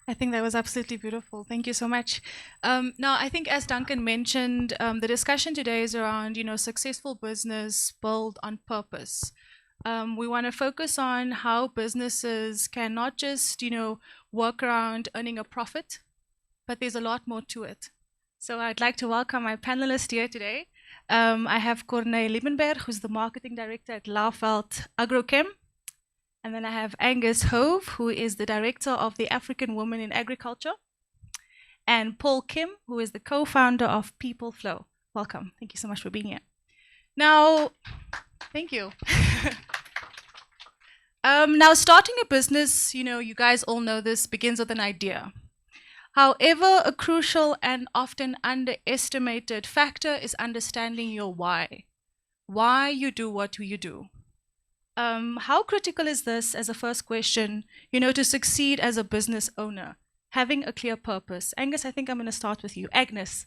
I think that was absolutely beautiful. Thank you so much. Now, I think as Duncan mentioned, the discussion today is around, successful business built on purpose. We want to focus on how businesses can not just, work around earning a profit, but there's a lot more to it. So I'd like to welcome my panelists here today. I have Corné Liebenberg, who's the marketing director at Laeveld Agrochem. And then I have Agnes Hove, who is the director of the African Women in Agriculture. And Paul Kim, who is the co-founder of People Flow. Welcome. Thank you so much for being here. Now, thank you. Now, starting a business, you guys all know this, begins with an idea. However, a crucial and often underestimated factor is understanding your why. Why you do what you do. How critical is this as a first question, to succeed as a business owner, having a clear purpose? Agnes, I think I'm going to start with you. Agnes.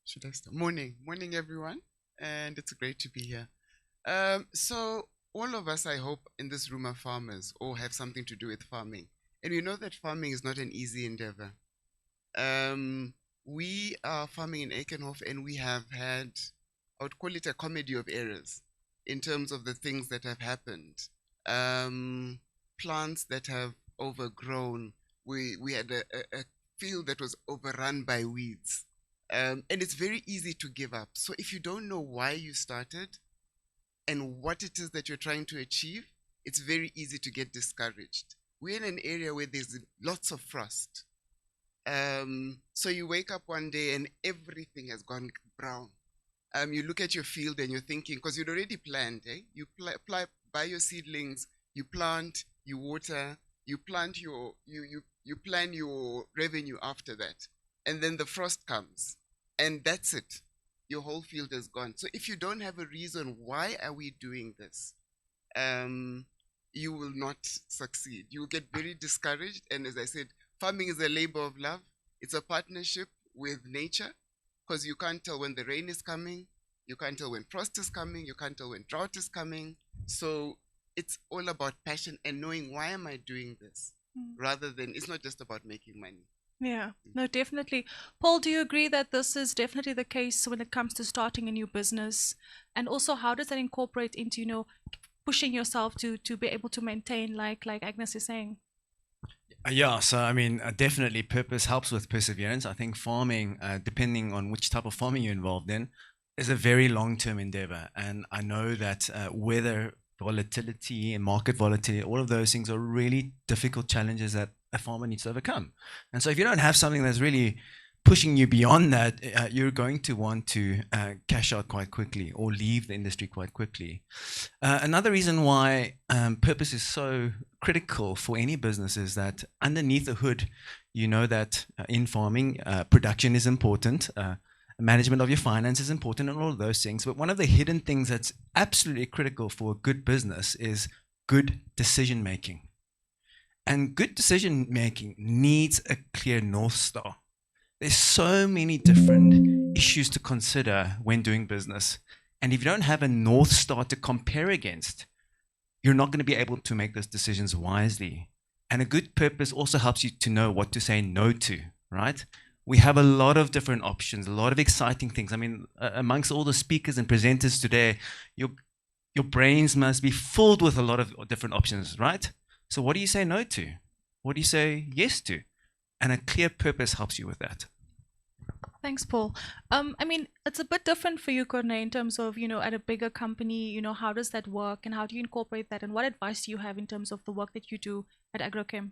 Should I start? Morning, everyone, and it's great to be here. So all of us, I hope, in this room are farmers or have something to do with farming, and we know that farming is not an easy endeavor. We are farming in Aikenhof, and we have had, I would call it a comedy of errors in terms of the things that have happened. Plants that have overgrown. We had a field that was overrun by weeds. And it's very easy to give up. So if you don't know why you started and what it is that you're trying to achieve, it's very easy to get discouraged. We're in an area where there's lots of frost. So you wake up one day and everything has gone brown. You look at your field and you're thinking, because you'd already planned, you buy your seedlings, you plant, you water, you plant your, you plan your revenue after that. And then the frost comes and that's it. Your whole field is gone. So if you don't have a reason, why are we doing this? You will not succeed. You will get very discouraged. And as I said, farming is a labor of love. It's a partnership with nature, because you can't tell when the rain is coming, you can't tell when frost is coming, you can't tell when drought is coming. So it's all about passion and knowing, why am I doing this? Rather than, it's not just about making money. Yeah, no, definitely. Paul, do you agree that this is definitely the case when it comes to starting a new business? And also, how does that incorporate into, pushing yourself to be able to maintain, like Agnes is saying? Yeah, so I mean, definitely purpose helps with perseverance. I think farming, depending on which type of farming you're involved in, is a very long-term endeavor. And I know that weather volatility and market volatility, all of those things are really difficult challenges that a farmer needs to overcome. And so if you don't have something that's really pushing you beyond that, you're going to want to cash out quite quickly or leave the industry quite quickly. Another reason why purpose is so critical for any business is that underneath the hood, you know that in farming, production is important, management of your finance is important, and all of those things. But one of the hidden things that's absolutely critical for a good business is good decision making. And good decision making needs a clear North Star. There's so many different issues to consider when doing business. And if you don't have a North Star to compare against, you're not going to be able to make those decisions wisely. And a good purpose also helps you to know what to say no to, right? We have a lot of different options, a lot of exciting things. I mean, amongst all the speakers and presenters today, your brains must be filled with a lot of different options, right? So what do you say no to? What do you say yes to? And a clear purpose helps you with that. Thanks, Paul. I mean, it's a bit different for you, Corné, in terms of, at a bigger company, how does that work and how do you incorporate that? And what advice do you have in terms of the work that you do at Agrochem?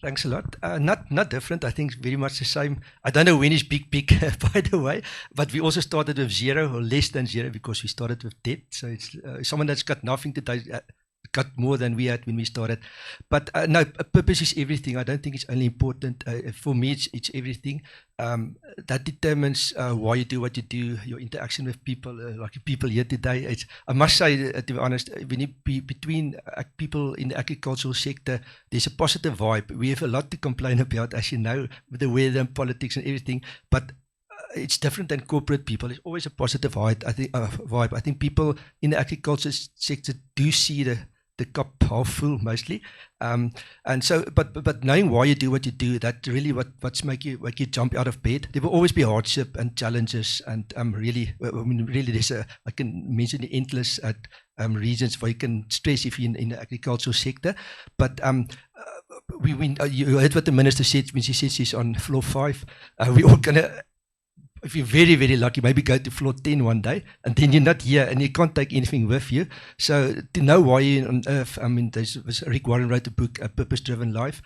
Thanks a lot. Not different. I think very much the same. I don't know when is big, by the way, but we also started with 0 or less than 0 because we started with debt. So it's someone that's got nothing today, got more than we had when we started. But no, purpose is everything. I don't think it's only important. For me, it's everything. That determines why you do what you do, your interaction with people, like people here today. I must say, to be honest, when you be between people in the agricultural sector, there's a positive vibe. We have a lot to complain about, as you know, with the weather and politics and everything, but it's different than corporate people. It's always a positive vibe. I think people in the agriculture sector do see the the cup half full mostly. And so, but knowing why you do what you do, that really what's make you jump out of bed. There will always be hardship and challenges, and really, I mean, really, I can mention the endless reasons why you can stress if you're in the agricultural sector. But you heard what the minister said when she said she's on floor 5. We all gonna, if you're very, very lucky, maybe go to floor 10 one day, and then you're not here and you can't take anything with you. So to know why you're on earth, I mean, Rick Warren wrote a book, A Purpose-Driven Life.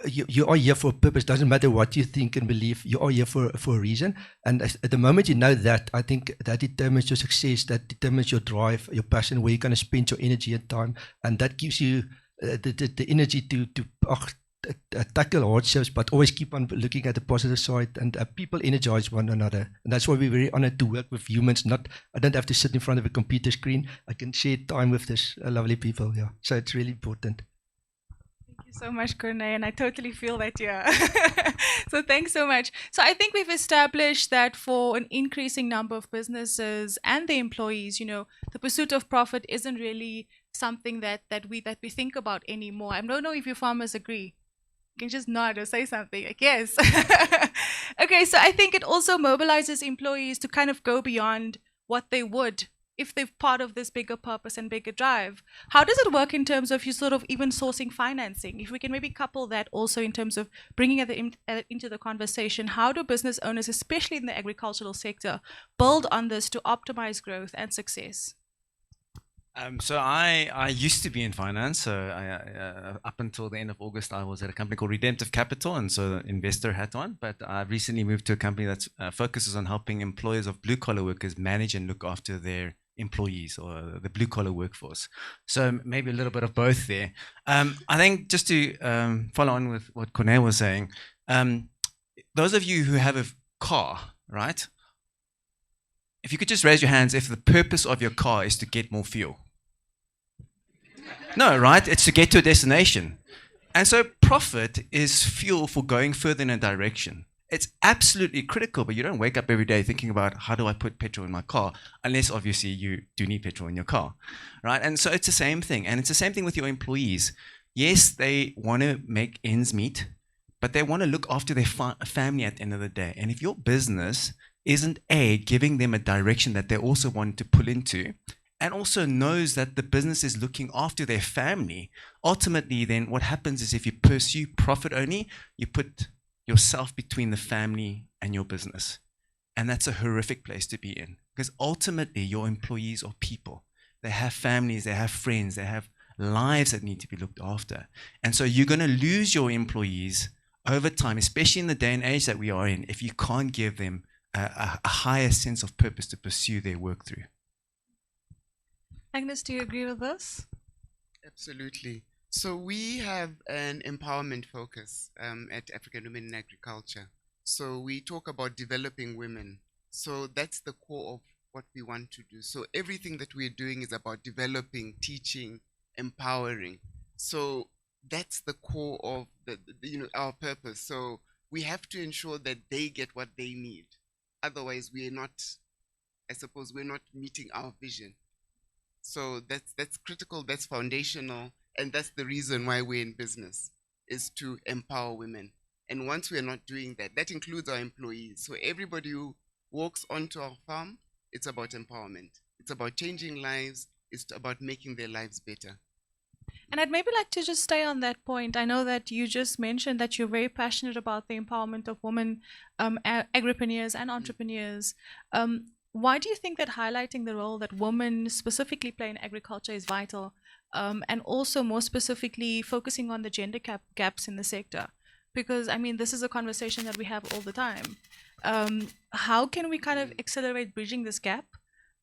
You are here for a purpose. Doesn't matter what you think and believe, you are here for a reason. And at the moment you know that, I think that determines your success, that determines your drive, your passion, where you're going to spend your energy and time. And that gives you the energy to tackle hardships, but always keep on looking at the positive side, and people energize one another. And that's why we're very honored to work with humans. I don't have to sit in front of a computer screen. I can share time with this lovely people. Yeah, so it's really important. Thank you so much, Corné, and I totally feel that, yeah. So thanks so much. So I think we've established that for an increasing number of businesses and the employees, the pursuit of profit isn't really something that we think about anymore. I don't know if you farmers agree. You can just nod or say something, I guess. Okay, so I think it also mobilizes employees to kind of go beyond what they would if they're part of this bigger purpose and bigger drive. How does it work in terms of you sort of even sourcing financing? If we can maybe couple that also in terms of bringing it into the conversation, how do business owners, especially in the agricultural sector, build on this to optimize growth and success? So I used to be in finance. So up until the end of August, I was at a company called Redemptive Capital, and so the investor hat on. But I've recently moved to a company that focuses on helping employers of blue-collar workers manage and look after their employees, or the blue-collar workforce. So maybe a little bit of both there. I think just to follow on with what Corné was saying, those of you who have a car, right? If you could just raise your hands if the purpose of your car is to get more fuel. No, right? It's to get to a destination. And so profit is fuel for going further in a direction. It's absolutely critical, but you don't wake up every day thinking about how do I put petrol in my car, unless obviously you do need petrol in your car, right? And so it's the same thing. And it's the same thing with your employees. Yes, they want to make ends meet, but they want to look after their family at the end of the day. And if your business isn't giving them a direction that they also want to pull into, and also knows that the business is looking after their family, ultimately then what happens is if you pursue profit only, you put yourself between the family and your business. And that's a horrific place to be in, because ultimately your employees are people. They have families, they have friends, they have lives that need to be looked after. And so you're going to lose your employees over time, especially in the day and age that we are in, if you can't give them a higher sense of purpose to pursue their work through. Agnes, do you agree with this? Absolutely. So we have an empowerment focus at African Women in Agriculture. So we talk about developing women. So that's the core of what we want to do. So everything that we're doing is about developing, teaching, empowering. So that's the core of our purpose. So we have to ensure that they get what they need. Otherwise, we're not meeting our vision. So that's critical, that's foundational, and that's the reason why we're in business, is to empower women. And once we're not doing that, that includes our employees. So everybody who walks onto our farm, it's about empowerment. It's about changing lives. It's about making their lives better. And I'd maybe like to just stay on that point. I know that you just mentioned that you're very passionate about the empowerment of women agripreneurs and entrepreneurs. Why do you think that highlighting the role that women specifically play in agriculture is vital, and also more specifically focusing on the gender gaps in the sector? Because, I mean, this is a conversation that we have all the time. How can we kind of accelerate bridging this gap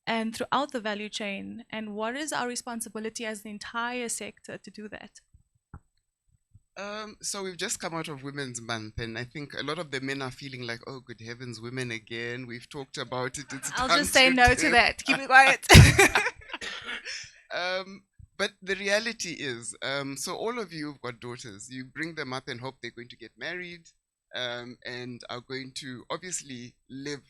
and throughout the value chain? And what is our responsibility as the entire sector to do that? So we've just come out of Women's Month, and I think a lot of the men are feeling like, oh, good heavens, women again. We've talked about it. I'll just say no to that. Keep it quiet. But the reality is, so all of you have got daughters. You bring them up and hope they're going to get married and are going to obviously live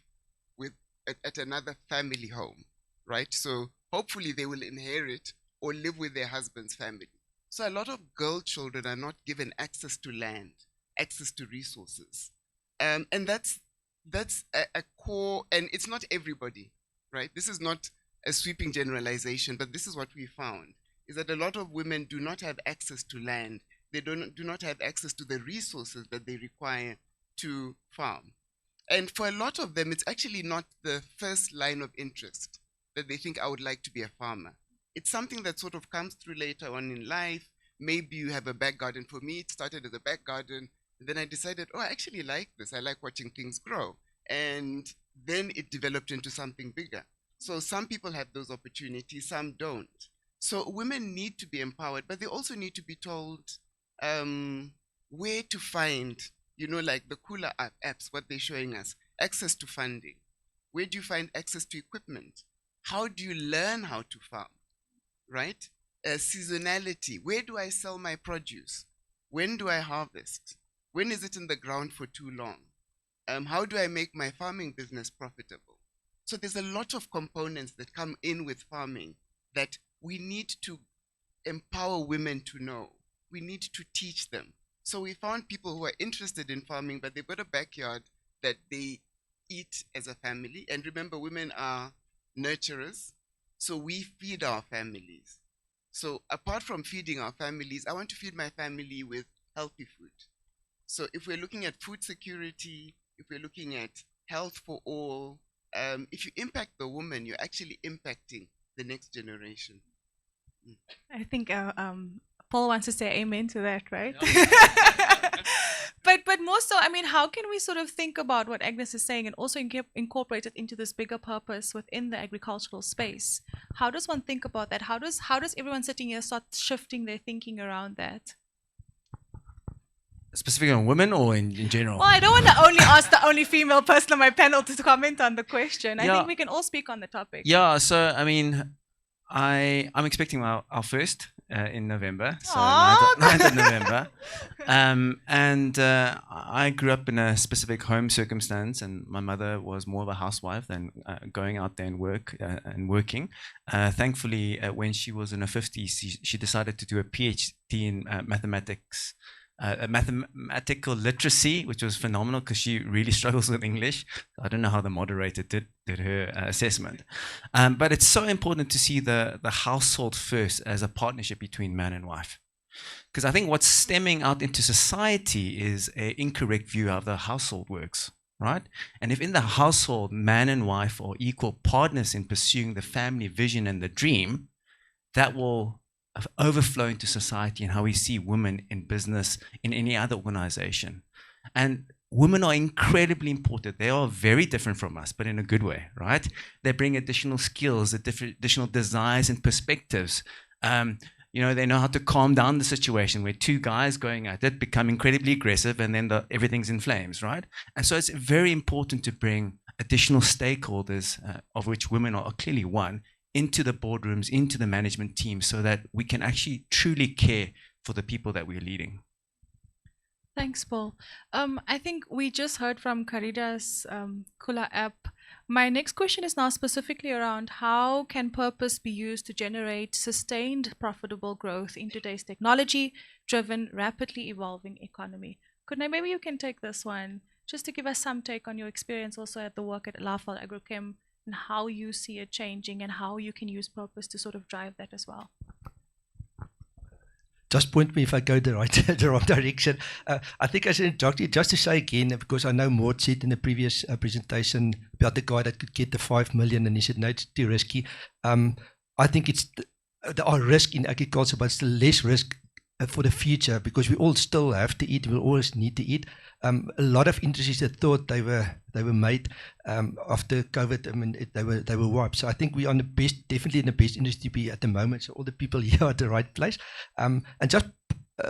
at another family home, right? So hopefully they will inherit or live with their husband's family. So a lot of girl children are not given access to land, access to resources. And that's a core, and it's not everybody, right? This is not a sweeping generalization, but this is what we found, is that a lot of women do not have access to land. They do not have access to the resources that they require to farm. And for a lot of them, it's actually not the first line of interest that they think, I would like to be a farmer. It's something that sort of comes through later on in life. Maybe you have a back garden. For me, it started as a back garden. And then I decided, oh, I actually like this. I like watching things grow. And then it developed into something bigger. So some people have those opportunities, some don't. So women need to be empowered, but they also need to be told where to find, like the cooler apps, what they're showing us, access to funding. Where do you find access to equipment? How do you learn how to farm, right? Seasonality. Where do I sell my produce? When do I harvest? When is it in the ground for too long? How do I make my farming business profitable? So there's a lot of components that come in with farming that we need to empower women to know. We need to teach them. So we found people who are interested in farming, but they've got a backyard that they eat as a family. And remember, women are nurturers. So we feed our families. So apart from feeding our families, I want to feed my family with healthy food. So if we're looking at food security, if we're looking at health for all, if you impact the woman, you're actually impacting the next generation. I think Paul wants to say amen to that, right? But more so, I mean, how can we sort of think about what Agnes is saying and also incorporate it into this bigger purpose within the agricultural space? How does one think about that? How does everyone sitting here start shifting their thinking around that? Specifically on women or in general? Well, I don't want to only ask the only female person on my panel to comment on the question. I think we can all speak on the topic. Yeah, so I mean, I'm expecting our first in November, so 9th of November. And I grew up in a specific home circumstance, and my mother was more of a housewife than going out there and working. Thankfully, when she was in her 50s, she decided to do a PhD in mathematics. Mathematical literacy, which was phenomenal because she really struggles with English. I don't know how the moderator did her assessment. But it's so important to see the household first as a partnership between man and wife. Because I think what's stemming out into society is an incorrect view of how the household works, right? And if in the household, man and wife are equal partners in pursuing the family vision and the dream, that will overflow into society and how we see women in business, in any other organization. And women are incredibly important. They are very different from us, but in a good way, right? They bring additional skills, additional desires and perspectives. They know how to calm down the situation where two guys going at it become incredibly aggressive and then everything's in flames, right? And so it's very important to bring additional stakeholders, of which women are clearly one, into the boardrooms, into the management team, so that we can actually truly care for the people that we're leading. Thanks, Paul. I think we just heard from Karida's Kula app. My next question is now specifically around how can purpose be used to generate sustained profitable growth in today's technology-driven, rapidly evolving economy. Corné, maybe you can take this one, just to give us some take on your experience also at the work at Laeveld Agrochem, and how you see it changing and how you can use purpose to sort of drive that as well. Just point me if I go the wrong direction. I think I should introduce you just to say again, because I know Maud said in the previous presentation about the guy that could get the 5 million and he said, no, it's too risky. I think there are risks in agriculture, but it's less risk for the future, because we all still have to eat. We'll always need to eat. A lot of industries that thought they were made after COVID. I mean, they were wiped. So I think we are definitely in the best industry to be at the moment. So all the people here are at the right place. And just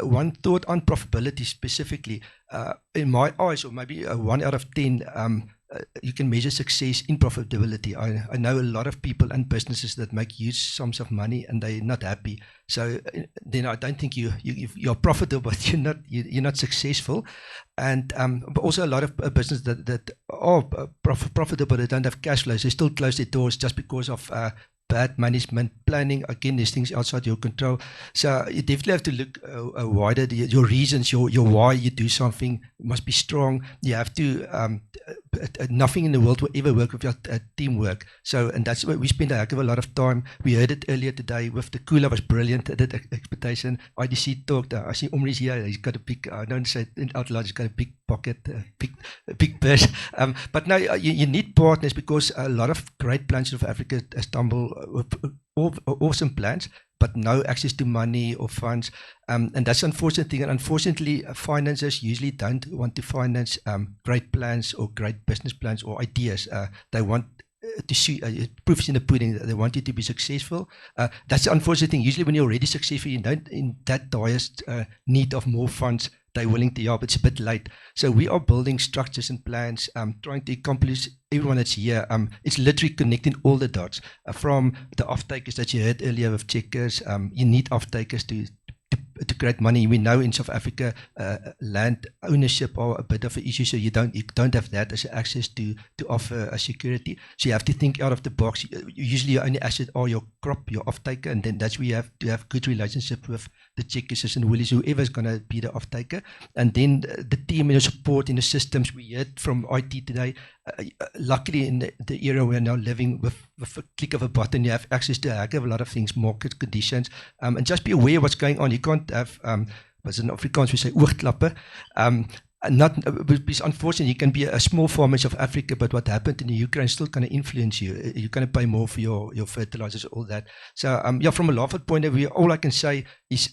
one thought on profitability specifically. In my eyes, or maybe 1 out of 10. You can measure success in profitability. I know a lot of people and businesses that make huge sums of money and they're not happy. So then I don't think you're profitable, but you're not successful. And but also a lot of businesses that are profitable, they don't have cash flows. They still close their doors just because of bad management, planning. Again, there's things outside your control. So you definitely have to look wider. Your reasons, your why you do something must be strong. You have to. Nothing in the world will ever work without teamwork. So, and that's where we spend a heck of a lot of time. We heard it earlier today with the cooler was brilliant. That expectation. IDC talked. I see Omri's here. He's got a big. I don't say it out loud. He's got a big pocket, big purse. But no, you need partners because a lot of great plans of Africa stumble with awesome plans, but no access to money or funds. And that's an unfortunate thing. And unfortunately, financiers usually don't want to finance great plans or great business plans or ideas. They want to see proofs in the pudding. They want you to be successful. That's the unfortunate thing. Usually when you're already successful, you don't in that direst need of more funds. They're willing to help. It's a bit late. So we are building structures and plans, trying to accomplish everyone that's here. It's literally connecting all the dots from the off-takers that you heard earlier with checkers. You need off-takers to create money. We know in South Africa, land ownership are a bit of an issue, so you don't have that as access to offer a security. So you have to think out of the box. Usually your only asset are your crop, your off-taker, and then that's where you have to have good relationship with the checkers and Woolies, whoever's going to be the off-taker. And then the team and the support in the systems. We heard from IT today. Luckily, in the era we're now living, with a click of a button, you have access to a heck of a lot of things, market conditions, and just be aware of what's going on. You can't have, as in Afrikaans we say, oogklappe. It's unfortunate. You can be a small farmer in South Africa, but what happened in the Ukraine still kind of influence you. You're going to pay more for your fertilizers, all that. So, yeah, from a Laeveld point of view, all I can say is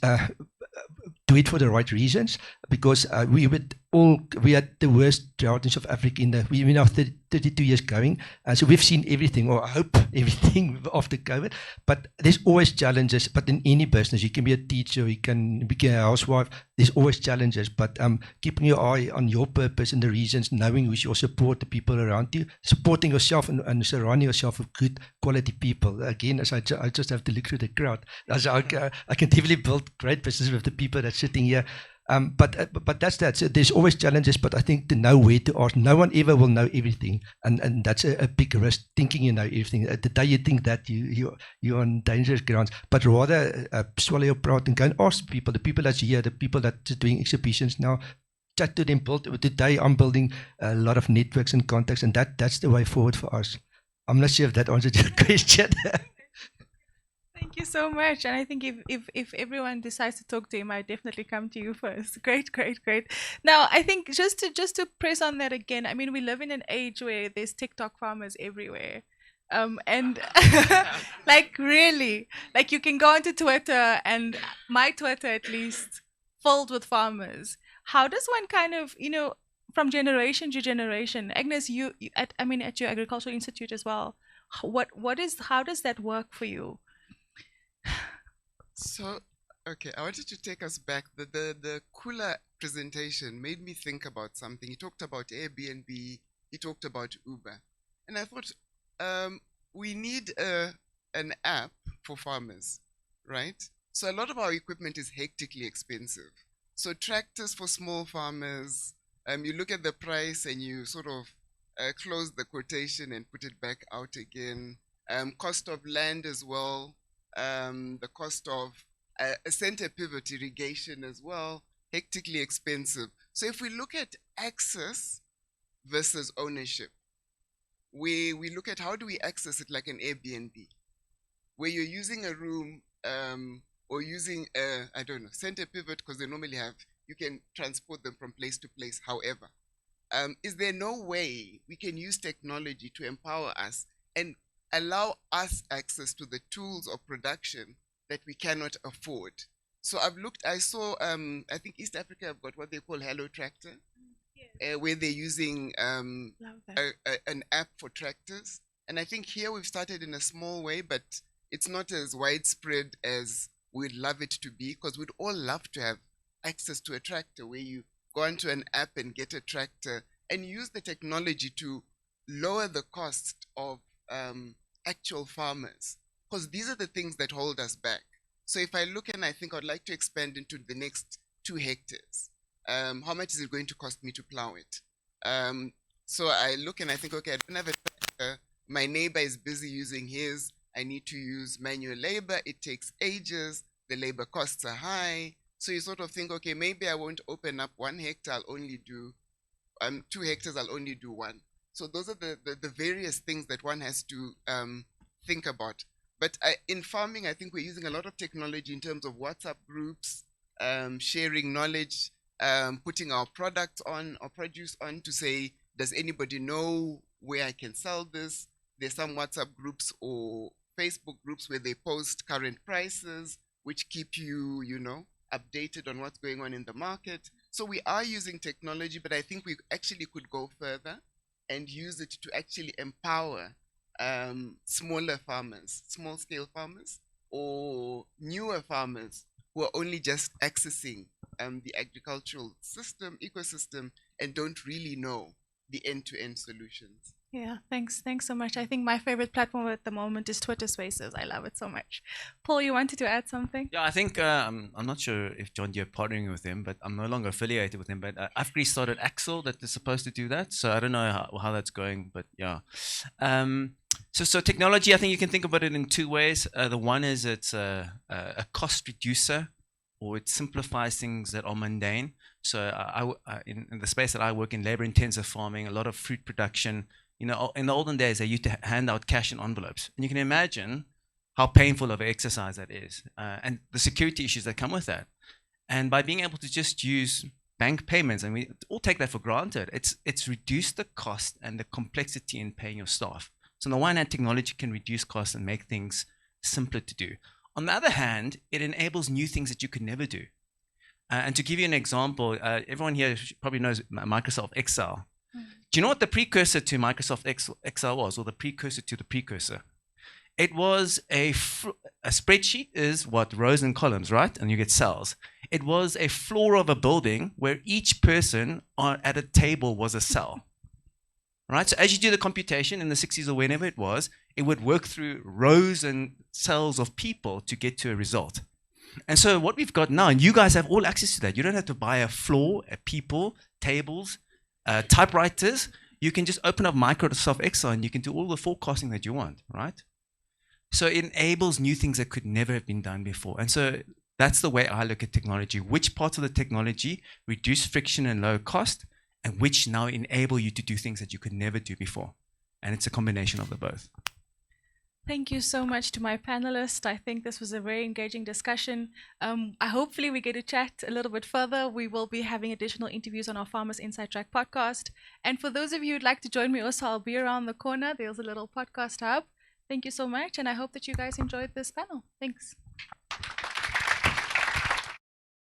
do it for the right reasons, because we had the worst drought in South Africa we've now 32 years going, so we've seen everything, or I hope everything after COVID, but there's always challenges. But in any business, you can be a teacher, you can be a housewife, there's always challenges, but keeping your eye on your purpose and the reasons, knowing who's your support, the people around you, supporting yourself and surrounding yourself with good quality people. Again, as I just have to look through the crowd. I can definitely build great business with the people that's sitting here. But that's that. So there's always challenges, but I think to know where to ask. No one ever will know everything, and that's a big risk, thinking you know everything. The day you think that, you're on dangerous grounds. But rather swallow your pride and go and ask people, the people that's here, the people that's doing exhibitions now. Chat to them. Today I'm building a lot of networks and contacts, and that's the way forward for us. I'm not sure if that answered your question. Thank you so much. And I think if everyone decides to talk to him, I definitely come to you first. Great. Now, I think just to press on that again, I mean, we live in an age where there's TikTok farmers everywhere. And like really, like you can go onto Twitter, and my Twitter at least filled with farmers. How does one kind of, from generation to generation, Agnes, at your agricultural institute as well, how does that work for you? So, okay, I wanted to take us back. The cooler presentation made me think about something. He talked about Airbnb, he talked about Uber. And I thought, we need an app for farmers, right? So a lot of our equipment is hectically expensive. So tractors for small farmers, you look at the price and you sort of close the quotation and put it back out again. Cost of land as well. The cost of a center pivot irrigation as well, hectically expensive. So if we look at access versus ownership, we look at how do we access it like an Airbnb, where you're using a room or using I don't know, center pivot, because they normally you can transport them from place to place. However, is there no way we can use technology to empower us and allow us access to the tools of production that we cannot afford? So I saw, I think East Africa have got what they call Hello Tractor, where they're using an app for tractors. And I think here we've started in a small way, but it's not as widespread as we'd love it to be, because we'd all love to have access to a tractor where you go onto an app and get a tractor and use the technology to lower the cost of actual farmers, because these are the things that hold us back. So if I look and I think I'd like to expand into the next 2 hectares, how much is it going to cost me to plow it? So I look and I think, okay, I don't have a tractor. My neighbor is busy using his. I need to use manual labor. It takes ages. The labor costs are high. So you sort of think, okay, maybe I won't open up 1 hectare. I'll only do 2 hectares. I'll only do 1. So those are the various things that one has to think about. But in farming, I think we're using a lot of technology in terms of WhatsApp groups, sharing knowledge, putting our product on, our produce on to say, does anybody know where I can sell this? There's some WhatsApp groups or Facebook groups where they post current prices, which keep you, updated on what's going on in the market. So we are using technology, but I think we actually could go further and use it to actually empower smaller farmers, small-scale farmers, or newer farmers who are only just accessing the agricultural system, ecosystem, and don't really know the end-to-end solutions. Yeah, thanks so much. I think my favorite platform at the moment is Twitter Spaces. I love it so much. Paul, you wanted to add something? Yeah, I think I'm not sure if John, you're partnering with them, but I'm no longer affiliated with them. But I've restarted Axel that is supposed to do that, so I don't know how that's going. But yeah, so technology, I think you can think about it in 2 ways. The one is it's a cost reducer, or it simplifies things that are mundane. So in the space that I work in, labor-intensive farming, a lot of fruit production. In the olden days, they used to hand out cash in envelopes, and you can imagine how painful of an exercise that is, and the security issues that come with that. And by being able to just use bank payments, and we all take that for granted, it's reduced the cost and the complexity in paying your staff. So on the one hand, technology can reduce costs and make things simpler to do. On the other hand, it enables new things that you could never do. And to give you an example, everyone here probably knows Microsoft Excel. Do you know what the precursor to Microsoft Excel was, or the precursor to the precursor? It was a spreadsheet is what, rows and columns, right? And you get cells. It was a floor of a building where each person at a table was a cell, right? So as you do the computation in the 60s or whenever it would work through rows and cells of people to get to a result. And so what we've got now, and you guys have all access to that. You don't have to buy a floor, people, tables, typewriters. You can just open up Microsoft Excel and you can do all the forecasting that you want, right? So it enables new things that could never have been done before. And so that's the way I look at technology. Which parts of the technology reduce friction and low cost, and which now enable you to do things that you could never do before. And it's a combination of the both. Thank you so much to my panelists. I think this was a very engaging discussion. Hopefully we get to chat a little bit further. We will be having additional interviews on our Farmers Inside Track podcast. And for those of you who'd like to join me also, I'll be around the corner. There's a little podcast hub. Thank you so much. And I hope that you guys enjoyed this panel. Thanks.